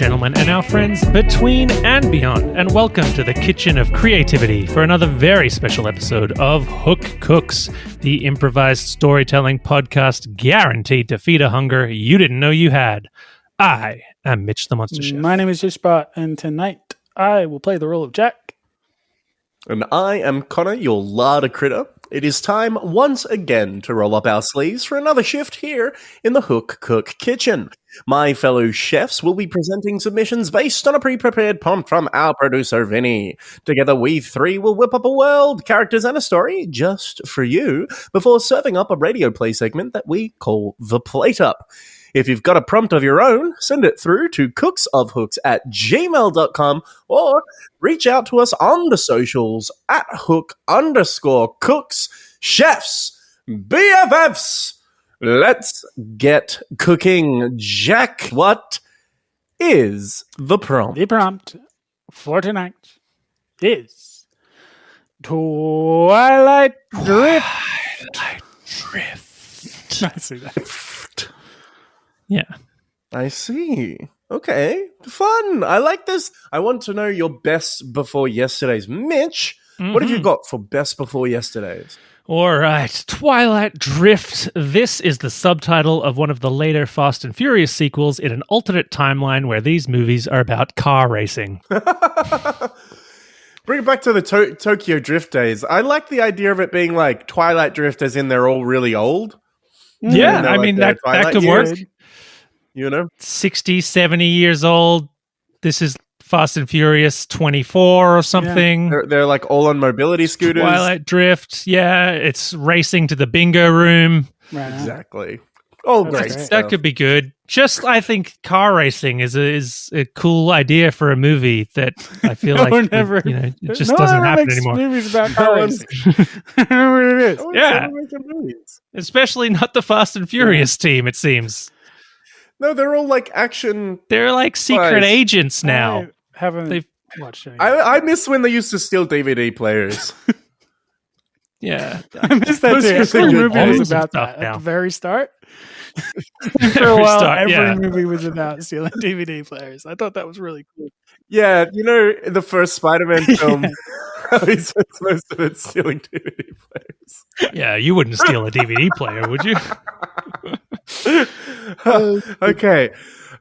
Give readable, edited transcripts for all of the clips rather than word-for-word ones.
gentlemen, and our friends between and beyond, and welcome to the Kitchen of Creativity for another very special episode of Hook Cooks, the improvised storytelling podcast guaranteed to feed a hunger you didn't know you had. I am Mitch the Monster Chef. My name is Ishbot, and tonight I will play the role of Jack. And I am Connor, your larder critter. It is time once again to roll up our sleeves for another shift here in the Hook Cook Kitchen. My fellow chefs will be presenting submissions based on a pre-prepared prompt from our producer, Vinny. Together, we three will whip up a world, characters, and a story just for you before serving up a radio play segment that we call The Plate Up. If you've got a prompt of your own, send it through to cooksofhooks@gmail.com or reach out to us on the socials at hook_cooks. Chefs, BFFs, let's get cooking. Jack, what is the prompt? The prompt for tonight is Twilight Drift. Twilight Drift. I see that. Yeah. I see. Okay. Fun. I like this. I want to know your best before yesterdays. Mitch, what have you got for best before yesterdays? All right, Twilight Drift. This is the subtitle of one of the later Fast and Furious sequels in an alternate timeline where these movies are about car racing. Bring it back to the Tokyo Drift days. I like the idea of it being like Twilight Drift as in they're all really old. Yeah, I mean, that could work. You know? 60, 70 years old. This is Fast and Furious 24 or something. Yeah. They're like all on mobility scooters. Twilight Drift. Yeah, it's racing to the bingo room. Right. Exactly. Oh, great. That could be good. Just, I think car racing is a cool idea for a movie that I feel like it just doesn't happen anymore. Movies about car racing. I don't know what it is. Yeah, especially not the Fast and Furious team. It seems. No, they're all like action. They're like secret agents now. They've watched it. I miss when they used to steal DVD players. Yeah, I miss that too. Every movie was about that at the very start. For a while, every movie was about stealing DVD players. I thought that was really cool. Yeah, you know, the first Spider-Man film, he's supposed to be stealing DVD players. Yeah, you wouldn't steal a DVD player, would you? Okay.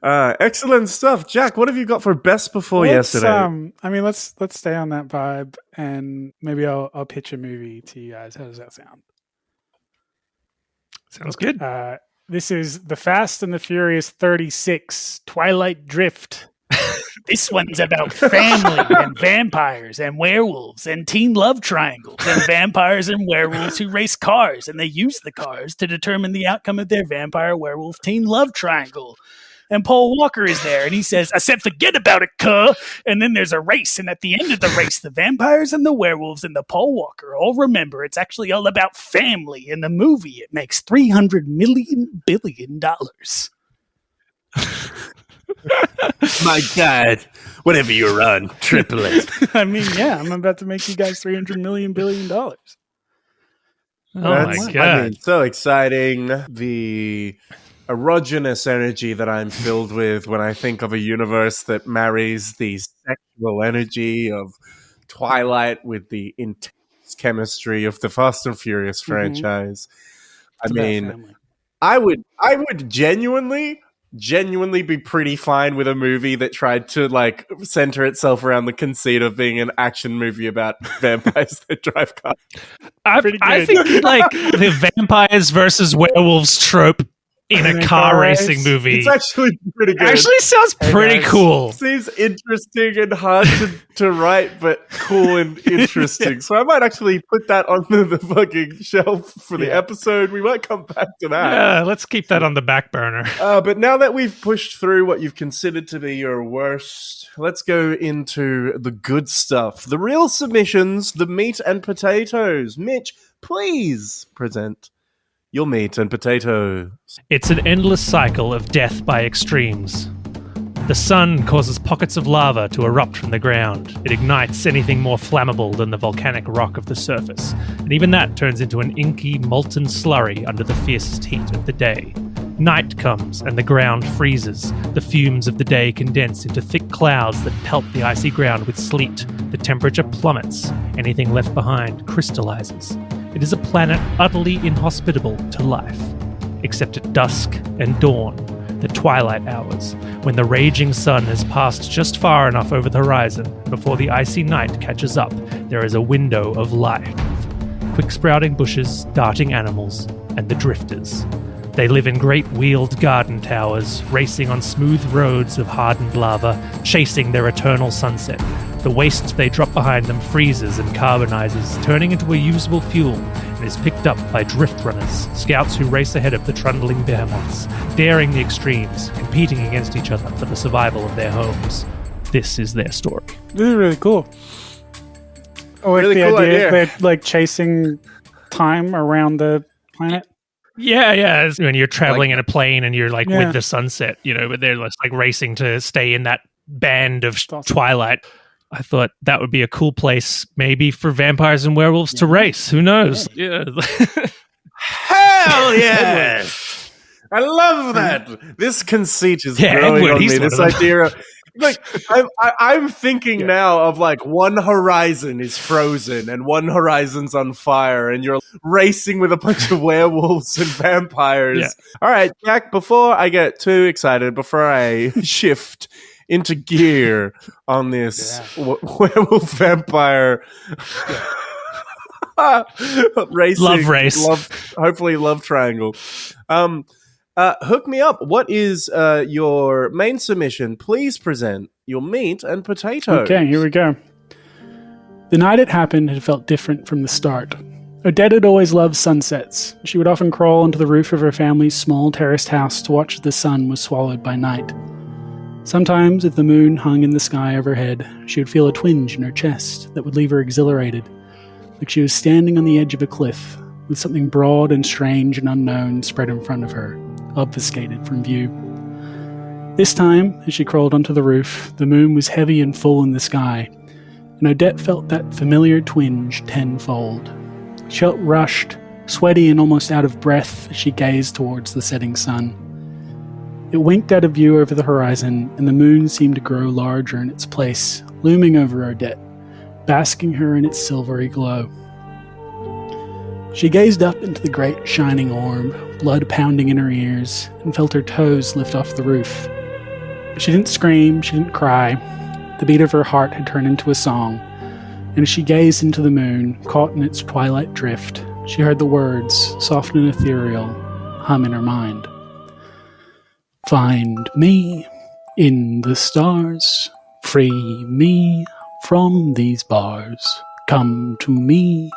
Excellent stuff. Jack, what have you got for best before yesterday? Let's stay on that vibe, and maybe I'll pitch a movie to you guys. How does that sound? Sounds good. This is The Fast and the Furious 36, Twilight Drift. This one's about family and vampires and werewolves and teen love triangles and vampires and werewolves who race cars, and they use the cars to determine the outcome of their vampire werewolf teen love triangle. And Paul Walker is there, and he says, "I said forget about it, cuh." And then there's a race, and at the end of the race, the vampires and the werewolves and the Paul Walker all remember it's actually all about family. In the movie, it makes $300 billion. My God, whatever you run, triple it. I mean, yeah, I'm about to make you guys $300 billion. Oh my God. I mean, so exciting. The erogenous energy that I'm filled with when I think of a universe that marries the sexual energy of Twilight with the intense chemistry of the Fast and Furious franchise. I mean, I would genuinely be pretty fine with a movie that tried to like center itself around the conceit of being an action movie about vampires that drive cars. I think like the vampires versus werewolves trope in a car racing movie. It's actually pretty good. Actually sounds pretty cool. Seems interesting and hard to write, but cool and interesting. So I might actually put that on the fucking shelf for the episode. We might come back to that. Yeah, let's keep that on the back burner. But now that we've pushed through what you've considered to be your worst, let's go into the good stuff. The real submissions, the meat and potatoes. Mitch, please present your meat and potatoes. It's an endless cycle of death by extremes. The sun causes pockets of lava to erupt from the ground. It ignites anything more flammable than the volcanic rock of the surface, and even that turns into an inky, molten slurry under the fiercest heat of the day. Night comes and the ground freezes. The fumes of the day condense into thick clouds that pelt the icy ground with sleet. The temperature plummets. Anything left behind crystallizes. It is a planet utterly inhospitable to life. Except at dusk and dawn, the twilight hours, when the raging sun has passed just far enough over the horizon before the icy night catches up, there is a window of light. Quick-sprouting bushes, darting animals, and the drifters. They live in great wheeled garden towers, racing on smooth roads of hardened lava, chasing their eternal sunset. The waste they drop behind them freezes and carbonizes, turning into a usable fuel, and is picked up by drift runners, scouts who race ahead of the trundling behemoths, daring the extremes, competing against each other for the survival of their homes. This is their story. This is really cool. Oh, like Really the cool idea. They're like chasing time around the planet. Yeah. It's when you're traveling Like- in a plane and you're like Yeah. with the sunset, but they're just like racing to stay in that band of Awesome. twilight. I thought that would be a cool place, maybe for vampires and werewolves to race. Who knows? Yeah. Hell yes! I love that. This conceit is growing Edward, on he's me. one This of them. idea of I'm thinking now of like one horizon is frozen and one horizon's on fire, and you're racing with a bunch of werewolves and vampires. Yeah. All right, Jack. Before I get too excited, before I shift into gear on this werewolf vampire racing Love race. hopefully love triangle. Hook me up. What is your main submission? Please present your meat and potatoes. Okay, here we go. The night it happened had felt different from the start. Odette had always loved sunsets. She would often crawl onto the roof of her family's small terraced house to watch as the sun was swallowed by night. Sometimes, if the moon hung in the sky overhead, she would feel a twinge in her chest that would leave her exhilarated, like she was standing on the edge of a cliff, with something broad and strange and unknown spread in front of her, obfuscated from view. This time, as she crawled onto the roof, the moon was heavy and full in the sky, and Odette felt that familiar twinge tenfold. She felt rushed, sweaty and almost out of breath as she gazed towards the setting sun. It winked out of view over the horizon, and the moon seemed to grow larger in its place, looming over Odette, basking her in its silvery glow. She gazed up into the great shining orb, blood pounding in her ears, and felt her toes lift off the roof. She didn't scream, she didn't cry. The beat of her heart had turned into a song, and as she gazed into the moon, caught in its twilight drift, she heard the words, soft and ethereal, hum in her mind. Find me in the stars, free me from these bars. Come to me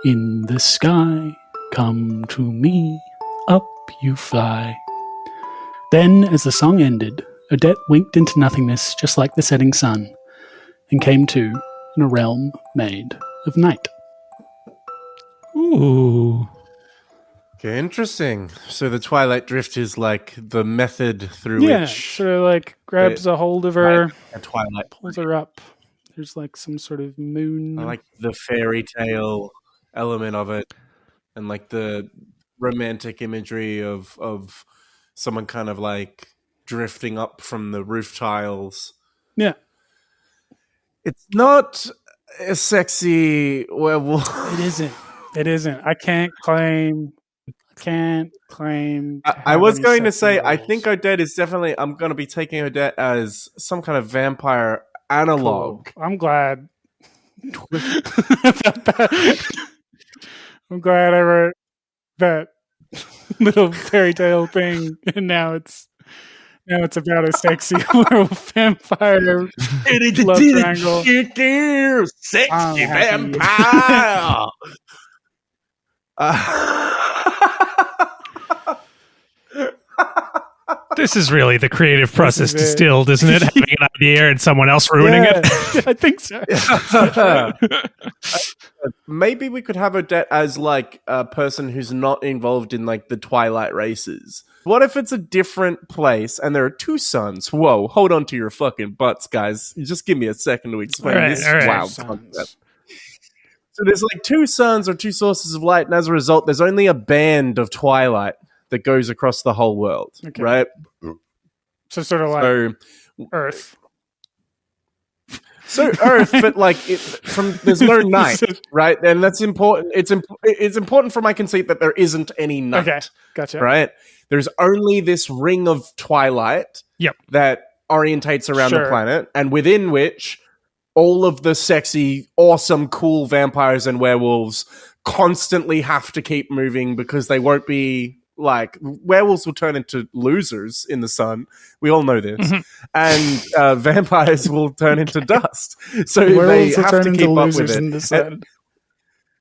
in the sky, come to me, up you fly. Then, as the song ended, Odette winked into nothingness just like the setting sun, and came to in a realm made of night. Ooh. Okay, interesting. So the Twilight Drift is like the method through Yeah, which sort of like grabs a hold of her, a Twilight pulls her up. There's like some sort of moon. I like the fairy tale element of it, and like the romantic imagery of someone kind of like drifting up from the roof tiles. Yeah. It's not a sexy werewolf. It isn't. It isn't. I can't claim. I was going to say, I think Odette is definitely. I'm going to be taking Odette as some kind of vampire analog. Cool. I'm glad. about that. I'm glad I wrote that little fairy tale thing, and now it's about a sexy werewolf vampire love triangle. Sexy I'm happy. vampire. This is really the creative process is it. distilled, isn't it? Having an idea and someone else ruining it. I think so. Maybe we could have Odette as like a person who's not involved in like the Twilight races. What if it's a different place and there are two suns? Whoa, hold on to your fucking butts, guys. Just give me a second to explain All right, this all right. wild concept. So there's like two suns or two sources of light, and as a result, there's only a band of twilight that goes across the whole world, Okay. right? So sort of like So Earth. So Earth, but like there's no night, right? And that's important. It's important for my conceit that there isn't any night. Okay, gotcha. Right? There's only this ring of twilight that orientates around the planet, and within which all of the sexy, awesome, cool vampires and werewolves constantly have to keep moving because they won't be like werewolves will turn into losers in the sun. We all know this. And vampires will turn into dust. So werewolves they have to keep up with it. In the sun.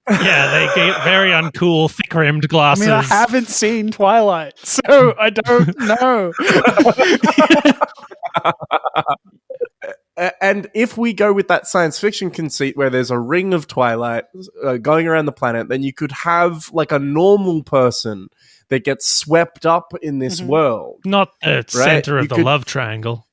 Yeah, they get very uncool, thick-rimmed glasses. I mean, I haven't seen Twilight, so I don't know. And if we go with that science fiction conceit where there's a ring of twilight going around the planet, then you could have like a normal person that gets swept up in this world. Not the center of the love triangle.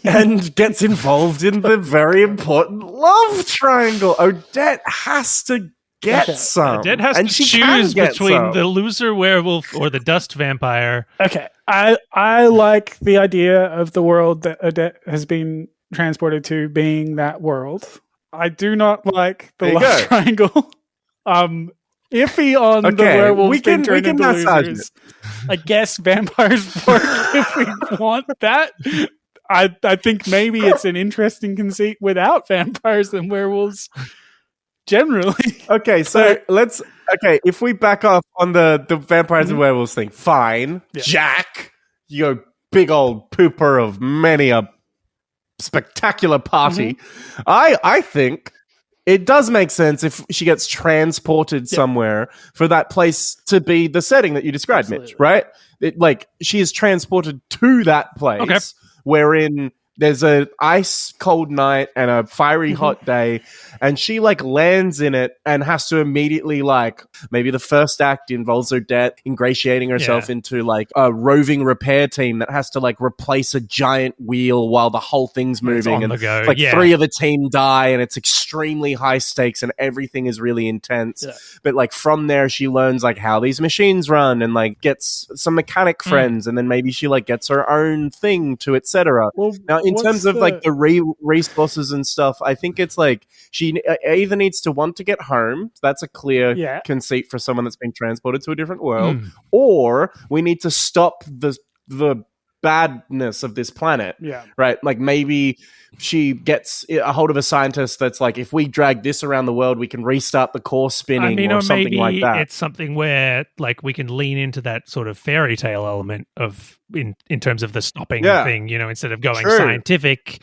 And gets involved in the very important love triangle. Odette has to get some. Odette has to choose between the loser werewolf or the dust vampire. Okay. I like the idea of the world that Odette has been transported to being that world. I do not like the love triangle. Iffy on the werewolves being turned into losers. I guess vampires work if we want that. I think maybe it's an interesting conceit without vampires and werewolves generally. Okay, so if we back off on the vampires and werewolves thing, fine. Yeah. Jack, you big old pooper of many a spectacular party. I think it does make sense if she gets transported somewhere for that place to be the setting that you described, Mitch, right? She is transported to that place wherein there's a ice cold night and a fiery hot day, and she lands in it and has to immediately maybe the first act involves Odette ingratiating herself into a roving repair team that has to replace a giant wheel while the whole thing's moving, and three of the team die, and it's extremely high stakes and everything is really intense. But from there she learns how these machines run and gets some mechanic friends, and then maybe she gets her own thing to etc. Now in terms of the resources and stuff, I think it's she either needs to want to get home. That's a clear conceit for someone that's been transported to a different world, or we need to stop the badness of this planet. Right? Maybe she gets a hold of a scientist that's if we drag this around the world, we can restart the core spinning, or something maybe like that. It's something where we can lean into that sort of fairy tale element of in terms of the stopping thing, instead of going scientific.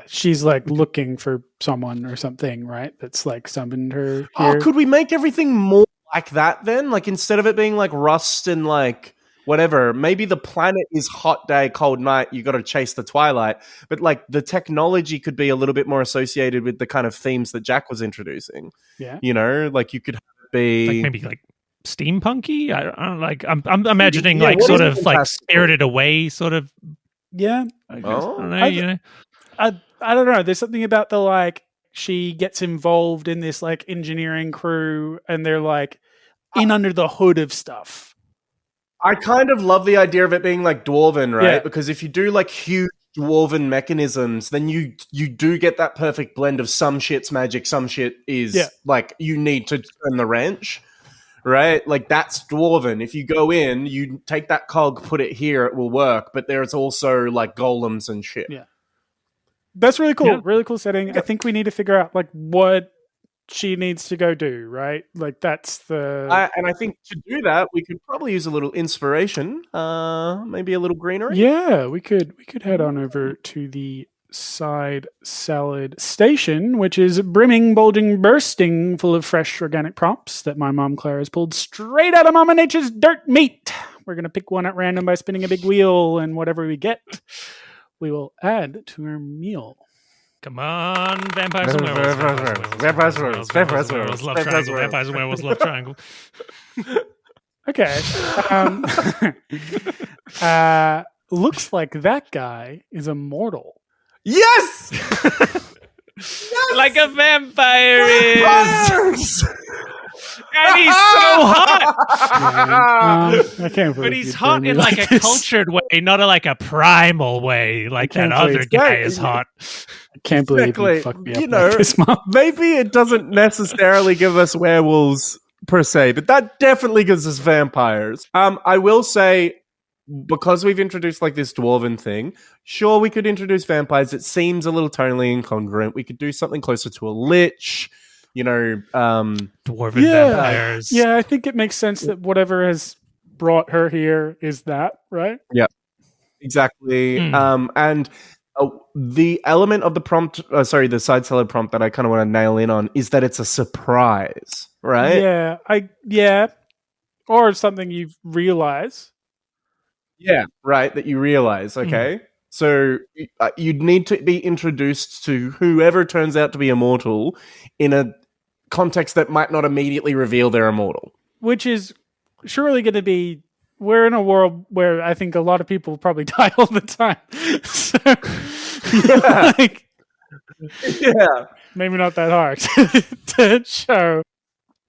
She's looking for someone or something, right? That's summoned her here. Oh, could we make everything more like that then? Instead of it being rust and whatever, maybe the planet is hot day, cold night, you got to chase the twilight, but the technology could be a little bit more associated with the kind of themes that Jack was introducing. You could have it be maybe steampunky. I don't I'm imagining sort of Spirited Away sort of. Yeah. I don't know, I don't know. There's something about the she gets involved in this engineering crew, and they're in under the hood of stuff. I kind of love the idea of it being dwarven, right? Yeah. Because if you do huge dwarven mechanisms, then you do get that perfect blend of some shit's magic, some shit is you need to turn the wrench, right? That's dwarven. If you go in, you take that cog, put it here, it will work. But there's also golems and shit. Yeah, that's really cool. Yeah. Really cool setting. Yeah. I think we need to figure out what she needs to go do, right? That's the... and I think to do that, we could probably use a little inspiration, maybe a little greenery. Yeah, we could head on over to the side salad station, which is brimming, bulging, bursting full of fresh organic props that my mom Claire has pulled straight out of Mama Nature's dirt meat. We're going to pick one at random by spinning a big wheel, and whatever we get, we will add to our meal. Come on, vampires and werewolves. Vampires and werewolves. Love triangle. Vampires and werewolves. Love triangle. Okay. Looks like that guy is immortal. Yes! Like a vampire is. And he's so hot. I can't believe But he's you'd hot bring in me like a this. cultured way, not like a primal way, like that can't other believe guy that. is hot. I can't believe Exactly. you fucked me You up know, like this, Mom. maybe it doesn't necessarily give us werewolves per se, but that definitely gives us vampires. I will say, because we've introduced like this dwarven thing, sure, we could introduce vampires. It seems a little tonally incongruent. We could do something closer to a lich, Dwarven Yeah. vampires. Yeah, I think it makes sense that whatever has brought her here is that, right? Yeah, exactly. Mm. And the element of the prompt, the side salad prompt that I kind of want to nail in on is that it's a surprise, right? Yeah, or something you realize. Yeah, right. That you realize, okay? So you'd need to be introduced to whoever turns out to be immortal in a context that might not immediately reveal they're immortal. Which is surely going to be. We're in a world where I think a lot of people probably die all the time. So, Yeah. maybe not that hard to show.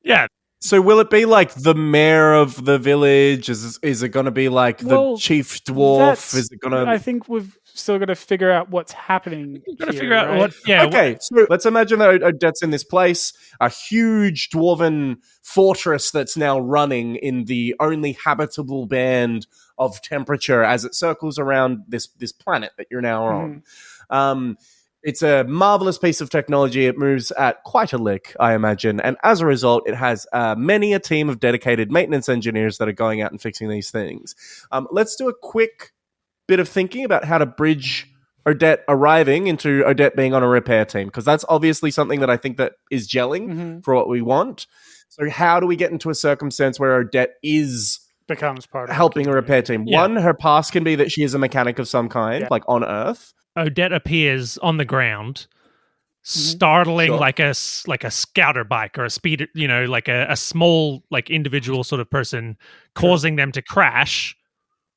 Yeah. So will it be like the mayor of the village? Is it going to be like the chief dwarf? Is it going to? I think we've still got to figure out what's happening. Got to here, figure out right? what. Yeah. Okay, so let's imagine that Odette's in this place, a huge dwarven fortress that's now running in the only habitable band of temperature as it circles around this planet that you're now on. It's a marvelous piece of technology. It moves at quite a lick, I imagine. And as a result, it has many a team of dedicated maintenance engineers that are going out and fixing these things. Let's do a quick bit of thinking about how to bridge Odette arriving into Odette being on a repair team, because that's obviously something that I think that is gelling for what we want. So how do we get into a circumstance where Odette becomes part of helping a repair team? Yeah. One, her past can be that she is a mechanic of some kind, like on Earth. Odette appears on the ground, startling like a scouter bike or a speeder, like a small like individual sort of person, causing them to crash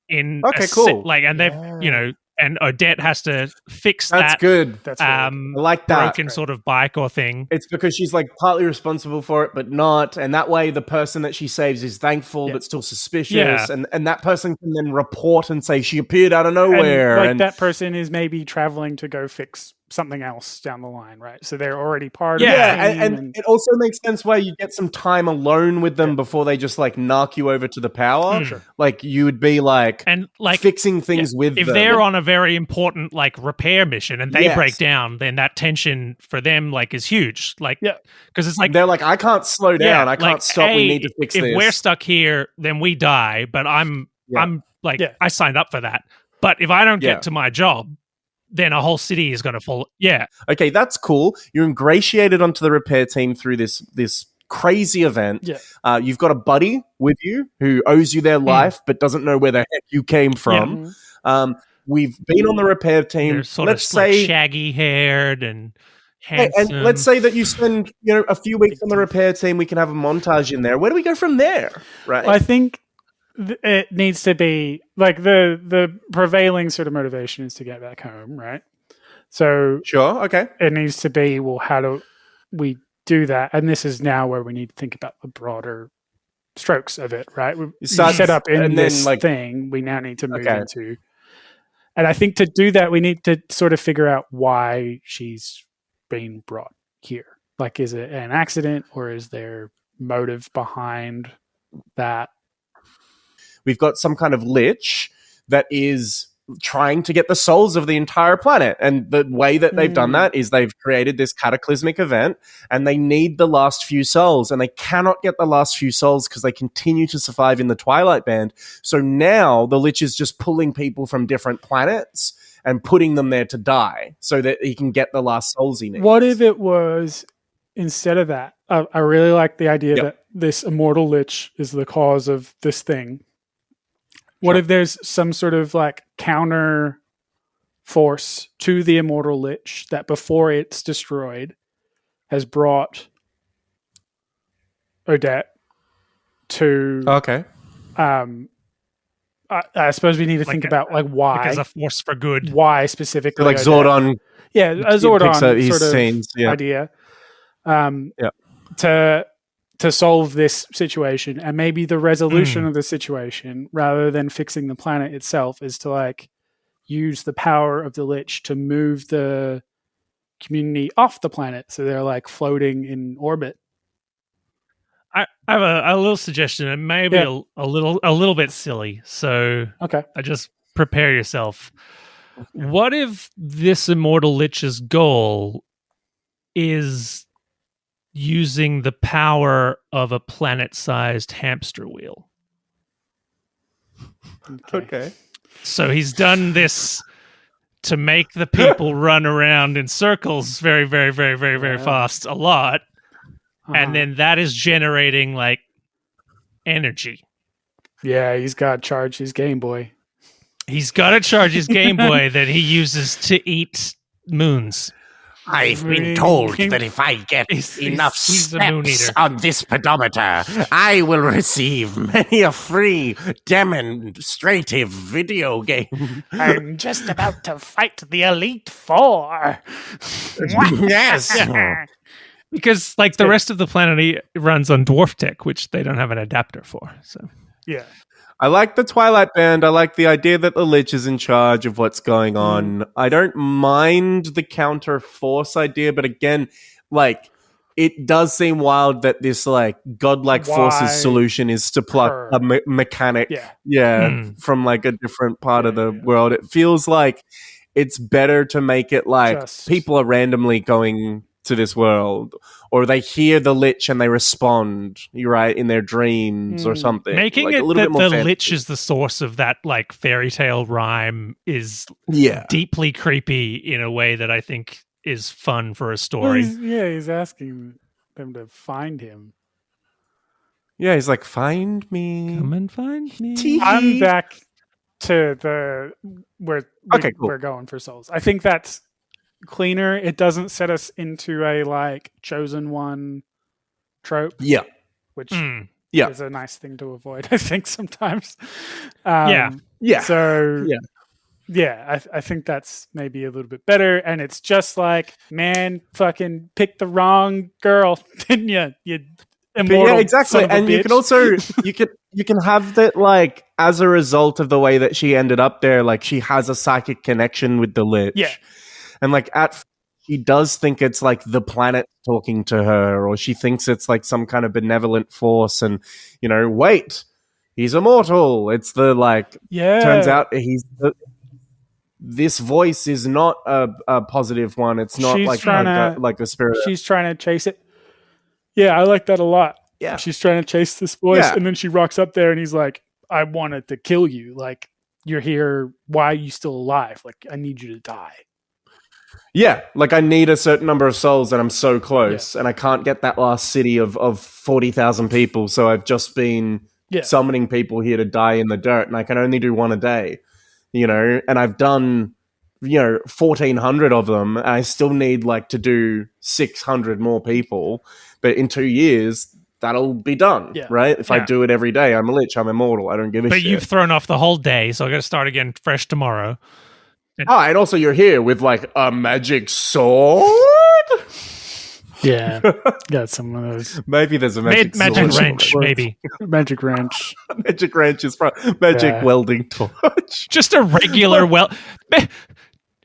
in. Okay, cool. And they've and Odette has to fix That's that. good. That's I like that. Broken sort of bike or thing. It's because she's like partly responsible for it, but not. And that way the person that she saves is thankful, but still suspicious. Yeah. And that person can then report and say she appeared out of nowhere. And that person is maybe traveling to go fix something else down the line, right? So they're already part of the team. And it also makes sense why you get some time alone with them before they just like knock you over to the power. Sure. Like you would be like, and like fixing things with if them. they're on a very important like repair mission and they Yes. break down, then that tension for them like is huge. Like, because it's like they're like, I can't slow down. I can't stop. hey, We need to fix if this. we're stuck here, then we die. But I'm like, I signed up for that. But if I don't get to my job, then a whole city is going to fall. Yeah. Okay, that's cool. You're ingratiated onto the repair team through this crazy event. Yeah. You've got a buddy with you who owes you their life but doesn't know where the heck you came from. We've been on the repair team. They're sort let's of say like shaggy haired and handsome. and let's say that you spend a few weeks on the repair team. We can have a montage in there. Where do we go from there? Right. I think it needs to be like the prevailing sort of motivation is to get back home, right? So sure, okay. It needs to be, well, how do we do that? And this is now where we need to think about the broader strokes of it, right? We set up in this thing. We now need to move into, and I think to do that, we need to sort of figure out why she's being brought here. Like, is it an accident or is there motive behind that? We've got some kind of lich that is trying to get the souls of the entire planet. And the way that they've done that is they've created this cataclysmic event and they need the last few souls. And they cannot get the last few souls because they continue to survive in the Twilight Band. So now the lich is just pulling people from different planets and putting them there to die so that he can get the last souls he needs. What if it was instead of that? I really like the idea that this immortal lich is the cause of this thing. What if there's some sort of like counter force to the immortal lich that before it's destroyed has brought Odette to... Okay. I suppose we need to think about like why. Like as a force for good. Why specifically? So like Odette. Zordon. Yeah, a Zordon sort of idea. To to solve this situation, and maybe the resolution of the situation, rather than fixing the planet itself, is to like use the power of the Lich to move the community off the planet, so they're like floating in orbit. I have a little suggestion. It may be a little bit silly, so Okay. I just prepare yourself. What if this immortal Lich's goal is using the power of a planet-sized hamster wheel? Okay. So he's done this to make the people run around in circles very, very, very, very, very fast a lot. And then that is generating like energy. Yeah, he's got to charge his Game Boy. He's got to charge his Game Boy that he uses to eat moons. I've been told that if I get enough steps on this pedometer, I will receive many a free demonstrative video game. I'm just about to fight the Elite Four. Yes. Because like the rest of the planet he runs on dwarf tech, which they don't have an adapter for. So yeah. I like the Twilight Band. I like the idea that the Lich is in charge of what's going on. I don't mind the counter force idea, but again, like it does seem wild that this like godlike forces solution is to pluck a mechanic, from like a different part of the world. It feels like it's better to make it like people are randomly going to this world, or they hear the Lich and they respond, you're right, in their dreams or something. Making like, it a little that bit more the fancy. Lich is the source of that like Fairytale rhyme is deeply creepy in a way that I think is fun for a story. Well, he's asking them to find him. Yeah, he's like, find me. Come and find me. Tee-hee. I'm back to the where we're going for souls. I think that's cleaner. It doesn't set us into a like chosen one trope. Yeah. Which Yeah. is a nice thing to avoid, I think, sometimes. Yeah. So I think that's maybe a little bit better. And it's just like, man, fucking pick the wrong girl, didn't you? You immortal. Yeah, exactly. And you can also you can have that like as a result of the way that she ended up there, like she has a psychic connection with the Lich. Yeah. And like she does think it's like the planet talking to her, or she thinks it's like some kind of benevolent force, and wait, he's immortal. It's the like turns out this voice is not a positive one. It's not like a spirit. She's trying to chase it. Yeah, I like that a lot. Yeah. She's trying to chase this voice, and then she rocks up there and he's like, I wanted to kill you. Like, you're here. Why are you still alive? Like, I need you to die. Yeah, like I need a certain number of souls and I'm so close and I can't get that last city of 40,000 people. So I've just been summoning people here to die in the dirt, and I can only do one a day, and I've done, 1,400 of them, and I still need like to do 600 more people. But in 2 years, that'll be done, right? If I do it every day, I'm a Lich, I'm immortal, I don't give a shit. But you've thrown off the whole day, so I got to start again fresh tomorrow. And also you're here with like a magic sword? Yeah, got some of those. Maybe there's a magic wrench, maybe. Magic wrench. Magic wrench is magic welding torch. Just a regular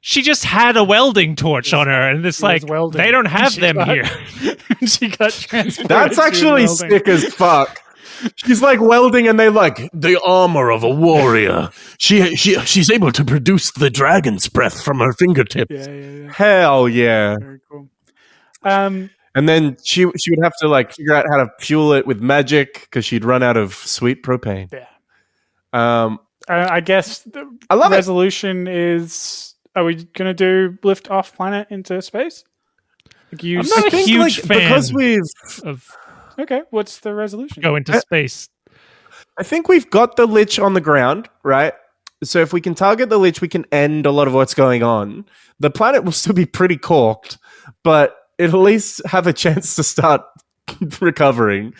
She just had a welding torch on her, and it's like, they don't have them here. She got transported. That's actually sick as fuck. She's like welding, and they like the armor of a warrior. She's able to produce the dragon's breath from her fingertips. Yeah. Hell yeah! Very cool. And then she would have to like figure out how to fuel it with magic because she'd run out of sweet propane. Yeah. I guess the resolution is: are we gonna do lift off planet into space? Like I'm not a huge fan because of. Okay, what's the resolution? Go into space. I think we've got the Lich on the ground, right? So if we can target the Lich, we can end a lot of what's going on. The planet will still be pretty corked, but it'll at least have a chance to start recovering.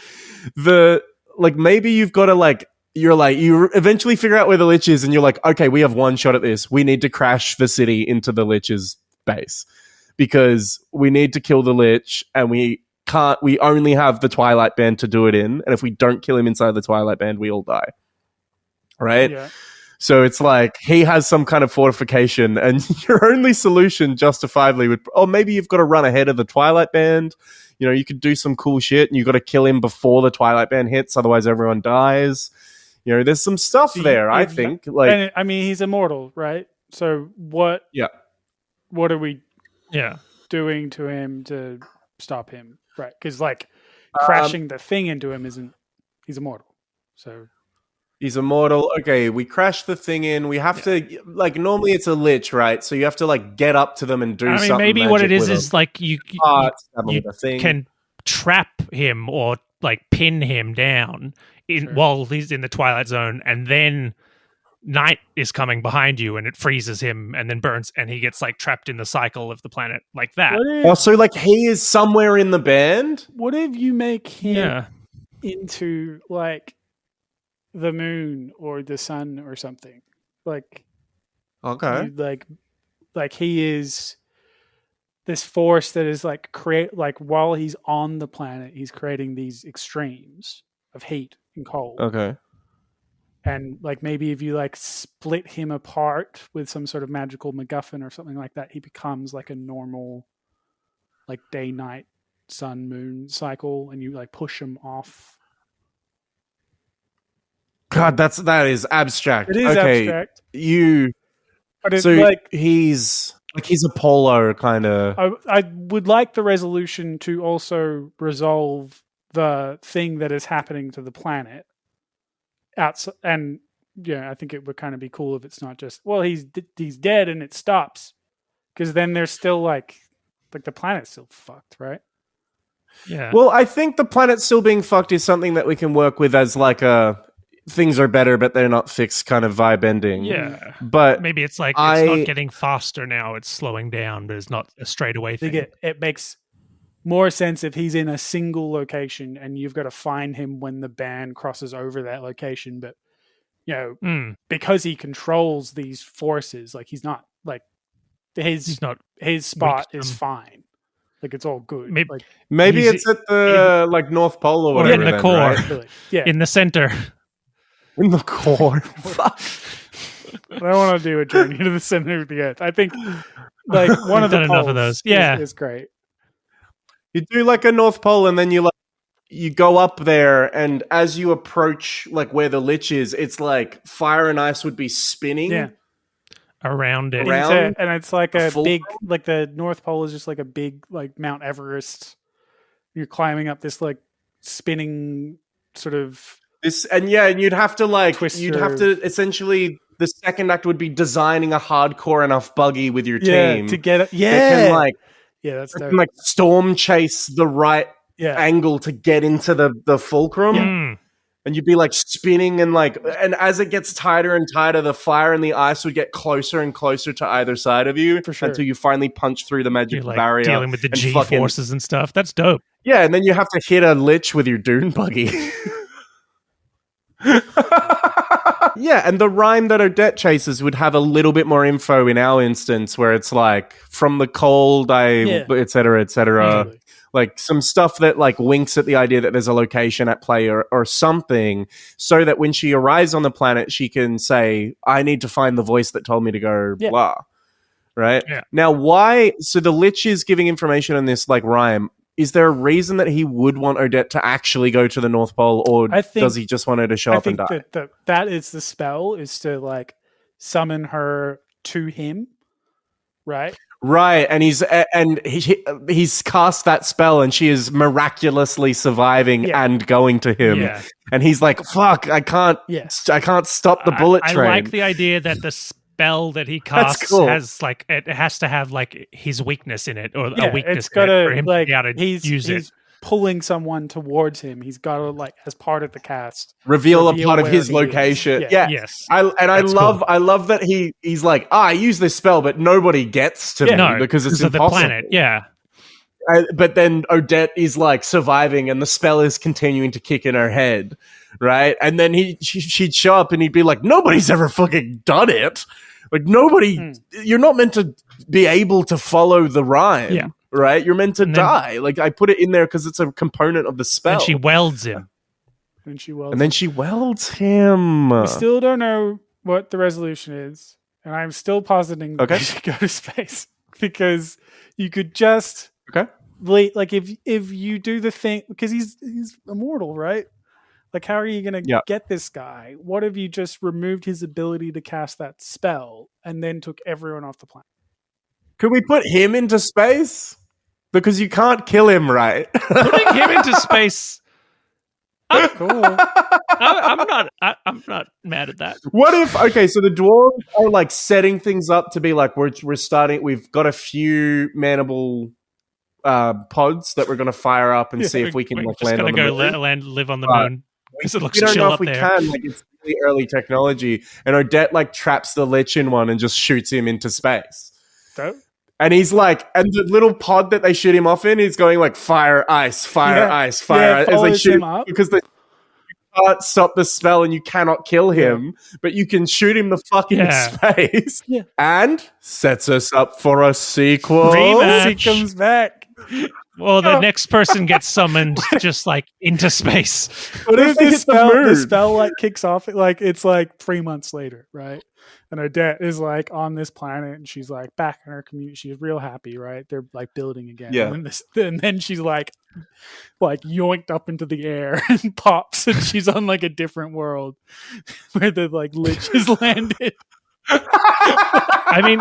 Maybe you've got to you eventually figure out where the Lich is, and you're like, okay, we have one shot at this. We need to crash the city into the Lich's base because we need to kill the Lich, and we we only have the Twilight Band to do it in, and if we don't kill him inside the Twilight Band, we all die. Right? Yeah. So it's like he has some kind of fortification, and your only solution justifiably would, maybe you've got to run ahead of the Twilight Band. You know, you could do some cool shit, and you've got to kill him before the Twilight Band hits, otherwise everyone dies. You know, there's some stuff there, I think. Like, and, I mean, he's immortal, right? So what? Yeah. What are we? Doing to him to stop him, right? Because like crashing the thing into him isn't. He's immortal, so. He's immortal. Okay, we crash the thing in. We have to, like, normally it's a lich, right? So you have to, like, get up to them and do something. Maybe what it is like you thing. can trap him or, like, pin him down while he's in the Twilight Zone, and then night is coming behind you and it freezes him and then burns, and he gets, like, trapped in the cycle of the planet like that. So, like, he is somewhere in the band? What if you make him into, like, the moon or the sun or something, like, okay, like he is this force that is like while he's on the planet, he's creating these extremes of heat and cold. Okay, and like maybe if you like split him apart with some sort of magical MacGuffin or something like that, he becomes like a normal, like day, night, sun, moon cycle, and you like push him off. God, that is abstract. It is abstract. But it's like he's a polar kind of. I would like the resolution to also resolve the thing that is happening to the planet. And I think it would kind of be cool if it's not just he's dead and it stops, because then there's still like the planet's still fucked, right? Yeah. Well, I think the planet still being fucked is something that we can work with as like a. Things are better, but they're not fixed kind of vibe ending. Yeah. But maybe it's like it's not getting faster now, it's slowing down, but it's not a straightaway thing. It makes more sense if he's in a single location and you've got to find him when the band crosses over that location. But, because he controls these forces, like he's not like his spot is fine. Like it's all good. Maybe it's at the North Pole or whatever. In the core. Right? Yeah. In the center. In the core. I don't want to do a journey to the center of the earth. I think like one of the poles enough of those. is great. You do like a North Pole, and then you go up there, and as you approach like where the lich is, it's like fire and ice would be spinning around it. And it's like a big, like the North Pole is just like a big like Mount Everest. You're climbing up this like spinning sort of. And you'd have to essentially the second act would be designing a hardcore enough buggy with your team to get it. That Can, like storm chase the right angle to get into the fulcrum, and you'd be like spinning and as it gets tighter and tighter, the fire and the ice would get closer and closer to either side of you until you finally punch through the magic barrier, dealing with the G forces and stuff. That's dope. Yeah, and then you have to hit a lich with your dune buggy. Yeah, and the rhyme that Odette chases would have a little bit more info in our instance, where it's like from the cold, et cetera, et cetera. Totally. Like some stuff that like winks at the idea that there's a location at play or something, so that when she arrives on the planet, she can say, I need to find the voice that told me to go blah. Right? Yeah. Now, why? So the lich is giving information on this like rhyme. Is there a reason that he would want Odette to actually go to the North Pole, or does he just want her to show up and die? I think that is the spell, is to like summon her to him, right? Right, and he's cast that spell, and she is miraculously surviving and going to him, and he's like, "Fuck, I can't stop the bullet train." I like the idea that the spell that he casts has like it has to have like his weakness in it, or a weakness for him to be able to use it. He's pulling someone towards him. He's got to like, as part of the cast, reveal a part of his location. Yes. I love that he's like, I use this spell, but nobody gets to me because it's impossible. Of the planet. Yeah. But then Odette is like surviving, and the spell is continuing to kick in her head, right? And then she'd show up, and he'd be like, "Nobody's ever fucking done it. Like nobody. You're not meant to be able to follow the rhyme, right? You're meant to die. Like, I put it in there because it's a component of the spell. And she welds him. And then she welds him. We still don't know what the resolution is. And I'm still positing that we should go to space. Because you could just... Okay. Like, if you do the thing... Because he's immortal, right? Like, how are you going to get this guy? What if you just removed his ability to cast that spell and then took everyone off the planet? Could we put him into space? Because you can't kill him, right? Putting him into space... Cool. I'm not mad at that. What if, so the dwarves are like setting things up to be like, we're starting, we've got a few manable pods that we're going to fire up and see if we can like land on the moon. Live on the moon. We don't know if we can. Like, it's really early technology, and Odette like traps the lich in one and just shoots him into space. And he's like, and the little pod that they shoot him off in is going like fire, ice, fire, ice, fire, ice, as they shoot him up. Because you can't stop the spell and you cannot kill him, but you can shoot him the fucking space. Yeah. And sets us up for a sequel. Rematch. He comes back. Well, the next person gets summoned just like into space. What if the spell like kicks off? Like, it's like 3 months later, right? And Odette is like on this planet, and she's like back in her community. She's real happy, right? They're like building again. Yeah. And then she's like yoinked up into the air and pops, and she's on like a different world where the like lich has landed. I mean,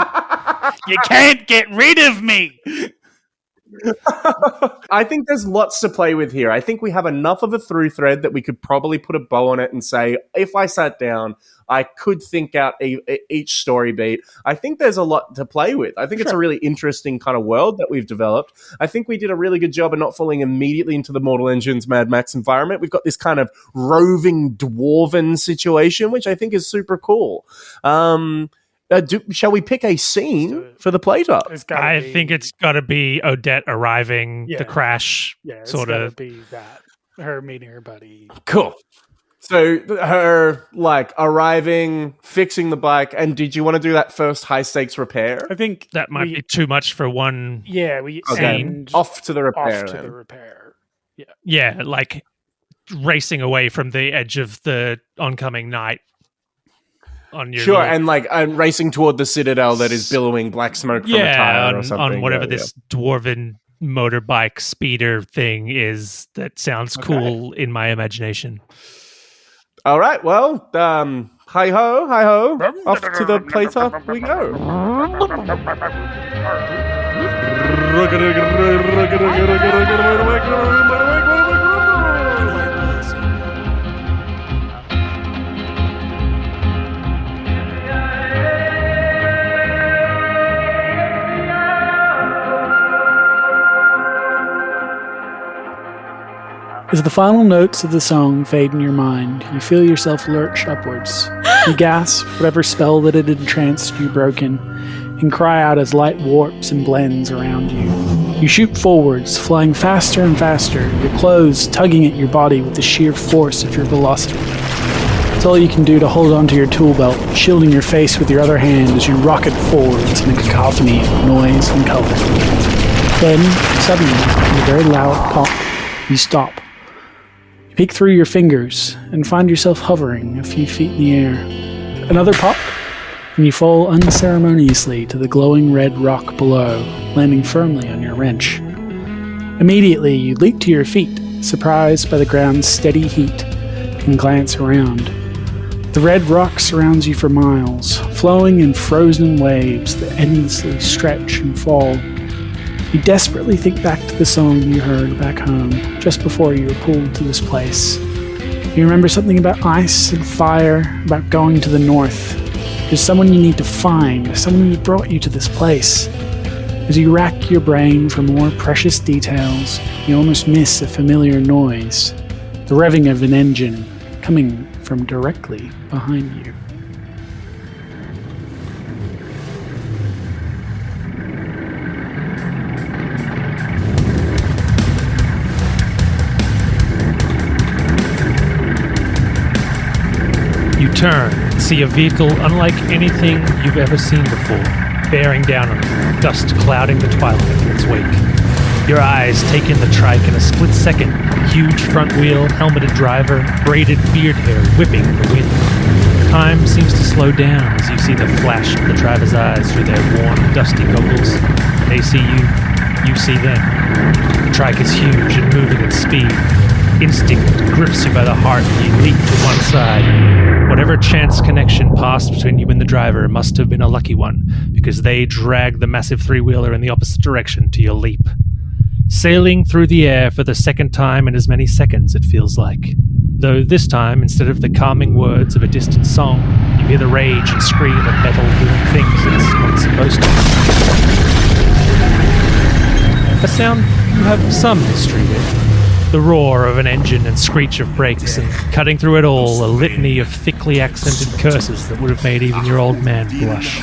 you can't get rid of me. I think there's lots to play with here. I think we have enough of a through thread that we could probably put a bow on it and say, if I sat down, I could think out each story beat. I think there's a lot to play with. I think it's a really interesting kind of world that we've developed. I think we did a really good job of not falling immediately into the Mortal Engines Mad Max environment. We've got this kind of roving dwarven situation, which I think is super cool. Shall we pick a scene for the playtest? I think it's got to be Odette arriving, the crash, sort of. Be that, her meeting her buddy. Cool. So her like arriving, fixing the bike, and did you want to do that first high stakes repair? I think that might be too much for one. Yeah, we send off to the repair. Yeah, like racing away from the edge of the oncoming night. On your and like racing toward the citadel that is billowing black smoke from a tire or something. On whatever this dwarven motorbike speeder thing is that sounds cool in my imagination. All right, well, hi ho, off to the playtop we go. As the final notes of the song fade in your mind, you feel yourself lurch upwards. You gasp, whatever spell that had entranced you broken, and cry out as light warps and blends around you. You shoot forwards, flying faster and faster, your clothes tugging at your body with the sheer force of your velocity. It's all you can do to hold onto your tool belt, shielding your face with your other hand as you rocket forwards in a cacophony of noise and color. Then, suddenly, with a very loud pop, you stop. Peek through your fingers and find yourself hovering a few feet in the air. Another pop, and you fall unceremoniously to the glowing red rock below, landing firmly on your wrench. Immediately, you leap to your feet, surprised by the ground's steady heat, and glance around. The red rock surrounds you for miles, flowing in frozen waves that endlessly stretch and fall. You desperately think back to the song you heard back home, just before you were pulled to this place. You remember something about ice and fire, about going to the north. There's someone you need to find, someone who brought you to this place. As you rack your brain for more precious details, you almost miss a familiar noise, the revving of an engine coming from directly behind you. You turn and see a vehicle unlike anything you've ever seen before, bearing down on you, dust clouding the twilight in its wake. Your eyes take in the trike in a split second. Huge front wheel, helmeted driver, braided beard hair whipping in the wind. Time seems to slow down as you see the flash of the driver's eyes through their worn, dusty goggles. They see you see them. The trike is huge and moving at speed. Instinct grips you by the heart and you leap to one side. Whatever chance connection passed between you and the driver must have been a lucky one, because they drag the massive three-wheeler in the opposite direction to your leap. Sailing through the air for the second time in as many seconds, it feels like. Though this time, instead of the calming words of a distant song, you hear the rage and scream of metal doing things it's not supposed to. A sound you have some history with. The roar of an engine and screech of brakes, and cutting through it all, a litany of thickly accented curses that would have made even your old man blush.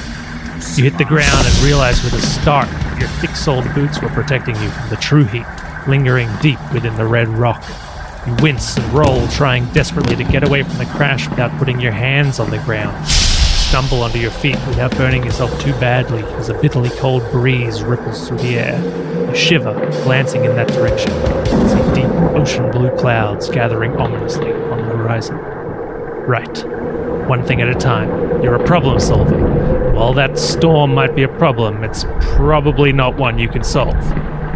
You hit the ground and realize with a start that your thick-soled boots were protecting you from the true heat, lingering deep within the red rock. You wince and roll, trying desperately to get away from the crash without putting your hands on the ground. Stumble onto your feet without burning yourself too badly as a bitterly cold breeze ripples through the air. You shiver, glancing in that direction, and see deep ocean blue clouds gathering ominously on the horizon. Right. One thing at a time. You're a problem solver. While that storm might be a problem, it's probably not one you can solve.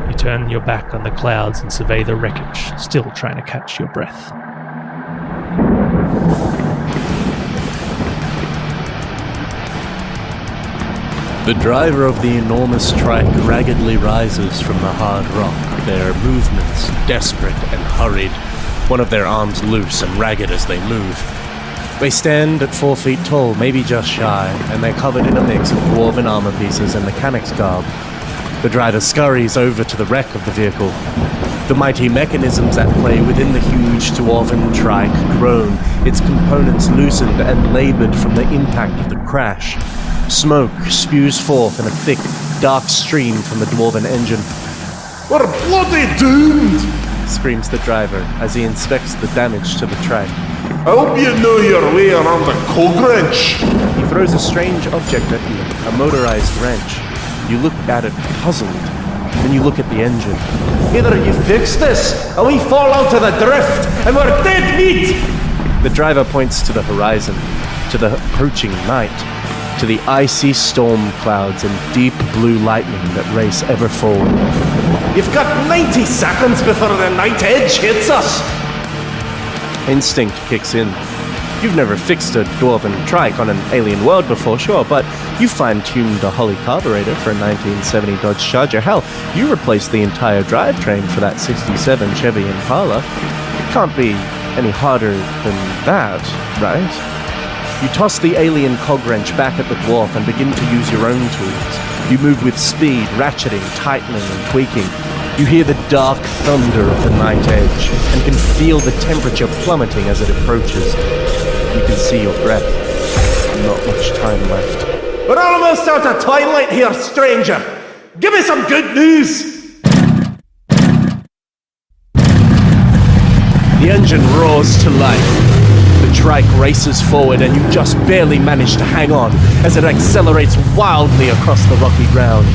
You turn your back on the clouds and survey the wreckage, still trying to catch your breath. The driver of the enormous trike raggedly rises from the hard rock, their movements desperate and hurried, one of their arms loose and ragged as they move. They stand at 4 feet tall, maybe just shy, and they're covered in a mix of dwarven armor pieces and mechanic's garb. The driver scurries over to the wreck of the vehicle. The mighty mechanisms at play within the huge dwarven trike groan, its components loosened and labored from the impact of the crash. Smoke spews forth in a thick, dark stream from the dwarven engine. "We're bloody doomed!" screams the driver as he inspects the damage to the trike. "I hope you know your way around the cog wrench." He throws a strange object at you, a motorized wrench. You look at it puzzled, then you look at the engine. "Either you fix this, or we fall out of the drift, and we're dead meat!" The driver points to the horizon, to the approaching night, to the icy storm clouds and deep blue lightning that race ever forward. "You've got 90 seconds before the night edge hits us!" Instinct kicks in. You've never fixed a dwarven trike on an alien world before, sure, but you fine-tuned a Holly carburetor for a 1970 Dodge Charger. Hell, you replaced the entire drivetrain for that 67 Chevy Impala. It can't be any harder than that, right? You toss the alien cog wrench back at the dwarf and begin to use your own tools. You move with speed, ratcheting, tightening, and tweaking. You hear the dark thunder of the night edge and can feel the temperature plummeting as it approaches. You can see your breath. Not much time left. "We're almost out of Twilight here, stranger! Give me some good news!" The engine roars to life. The trike races forward and you just barely manage to hang on as it accelerates wildly across the rocky ground.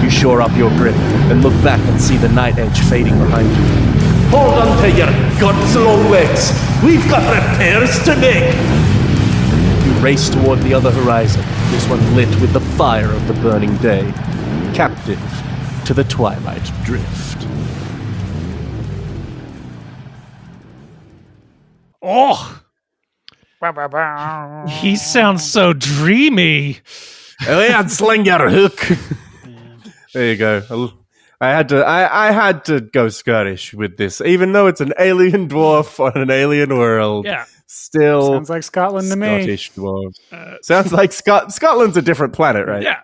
You shore up your grip and look back and see the night edge fading behind you. "Hold on to your guts, long legs! We've got repairs to make!" You race toward the other horizon, this one lit with the fire of the burning day, captive to the twilight drift. Oh! He sounds so dreamy. I'd sling your hook. There you go. I had to go Scottish with this, even though it's an alien dwarf on an alien world. Yeah, still sounds like Scotland to me. Scottish dwarves. Sounds like Scotland's a different planet, right? Yeah.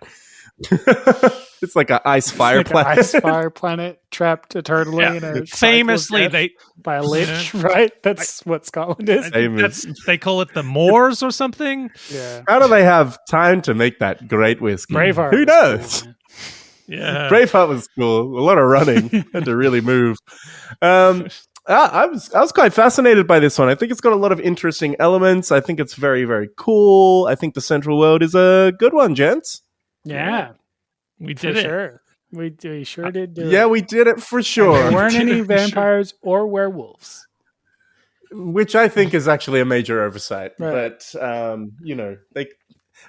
It's like an ice fire planet. An ice fire planet trapped eternally in a famously by a lich, right? That's what Scotland is. They call it the Moors or something. Yeah. How do they have time to make that great whiskey? Braveheart. Who knows? Cool, yeah. Braveheart was cool. A lot of running. Had to really move. I was quite fascinated by this one. I think it's got a lot of interesting elements. I think it's very, very cool. I think the central world is a good one, gents. Yeah. We did it. Sure. We sure did do it. Yeah, we did it for sure. There weren't any vampires or werewolves. Which I think is actually a major oversight. Right. But,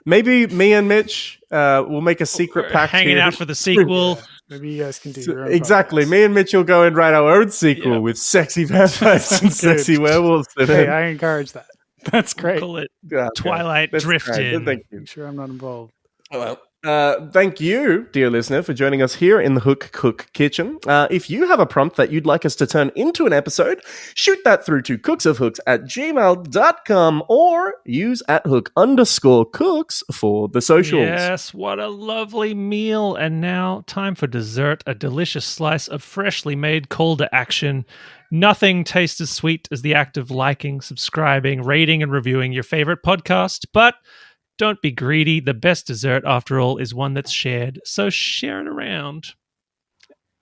maybe me and Mitch will make a secret pact hanging here. out for the sequel. Maybe you guys can do your own Exactly. podcast. Me and Mitch will go and write our own sequel with sexy vampires and sexy werewolves. Hey, I encourage that. That's great. Call it Okay. Twilight That's Drift great. In. Thank you. Make sure I'm not involved. Well, thank you, dear listener, for joining us here in the Hook Cook Kitchen. If you have a prompt that you'd like us to turn into an episode, shoot that through to cooksofhooks@gmail.com or use @hook_cooks for the socials. Yes, what a lovely meal. And now, time for dessert, a delicious slice of freshly made call to action. Nothing tastes as sweet as the act of liking, subscribing, rating, and reviewing your favorite podcast, but don't be greedy. The best dessert, after all, is one that's shared. So share it around.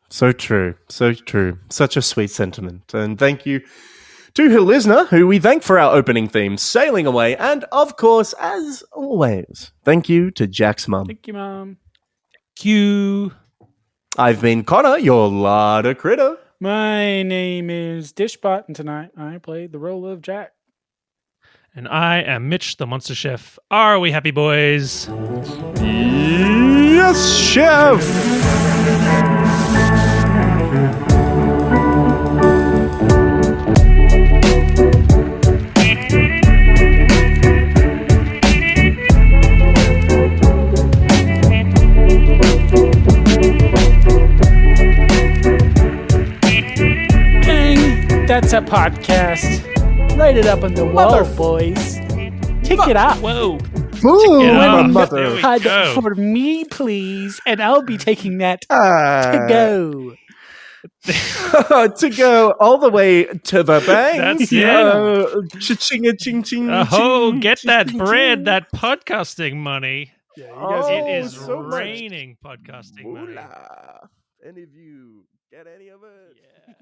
So true. So true. Such a sweet sentiment. And thank you to Holizna, who we thank for our opening theme, Sailing Away. And of course, as always, thank you to Jack's mum. Thank you, Mom. Cue. I've been Connor, your larder critter. My name is Dishbot, and tonight I played the role of Jack. And I am Mitch, the Monster Chef. Are we happy, boys? Yes, chef! That's a podcast. Write it up on the wall, boys. Kick it up. Whoa. Ooh, it my up. mother. There we HUD go. for me, please, and I'll be taking that to go. To go all the way to the bank. That's it. Cha-ching-a, ching-ching. Oh, ching, get that ching, bread, ching. that podcasting money. Yeah, you Oh, guys. It is so much. raining podcasting money. Moolah. Any of you get any of it? Yeah.